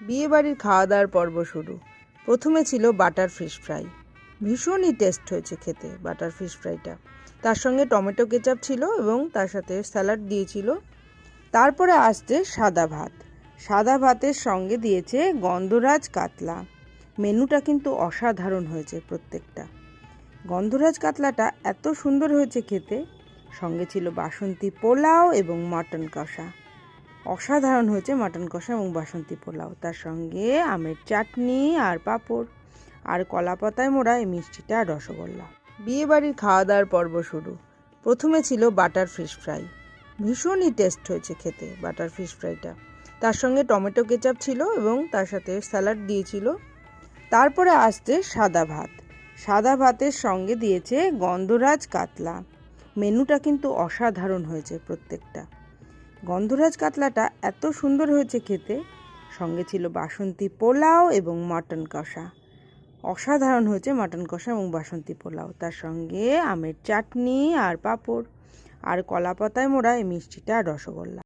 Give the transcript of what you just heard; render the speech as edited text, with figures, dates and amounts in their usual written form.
বিয়েবাড়ির খাওয়া দাওয়ার পর্ব শুরু। প্রথমে ছিল বাটার ফিশ ফ্রাই। ভীষণই টেস্ট হয়েছে খেতে বাটার ফিশ ফ্রাইটা। তার সঙ্গে টমেটো কেচাপ ছিল এবং তার সাথে স্যালাড দিয়েছিল। তারপরে আসছে সাদা ভাত। সাদা ভাতের সঙ্গে দিয়েছে গন্ধরাজ কাতলা। মেনুটা কিন্তু অসাধারণ হয়েছে প্রত্যেকটা। গন্ধরাজ কাতলাটা এত সুন্দর হয়েছে খেতে। সঙ্গে ছিল বাসন্তী পোলাও এবং মাটন কষা। অসাধারণ হয়েছে মাটন কষা এবং বাসন্তী পোলাও। তার সঙ্গে আমের চাটনি আর পাঁপড় আর কলা পাতায় মোড়া এই মিষ্টিটা আর রসগোল্লা। বিয়েবাড়ির খাওয়া দাওয়ার পর্ব শুরু। প্রথমে ছিল বাটার ফিশ ফ্রাই। ভীষণই টেস্ট হয়েছে খেতে বাটার ফিশ ফ্রাইটা। তার সঙ্গে টমেটো কেচাপ ছিল এবং তার সাথে স্যালাড দিয়েছিল। তারপরে আসছে সাদা ভাত। সাদা ভাতের সঙ্গে দিয়েছে গন্ধরাজ কাতলা। মেনুটা কিন্তু অসাধারণ হয়েছে প্রত্যেকটা। গন্ধরাজ কাতলাটা এত সুন্দর হয়েছে খেতে। সঙ্গে ছিল বাসন্তী পোলাও এবং মাটন কষা। অসাধারণ হয়েছে মাটন কষা এবং বাসন্তী পোলাও। তার সঙ্গে আমের চাটনি আর পাঁপড় আর কলা পাতায় মোড়া এই মিষ্টিটা আর রসগোল্লা।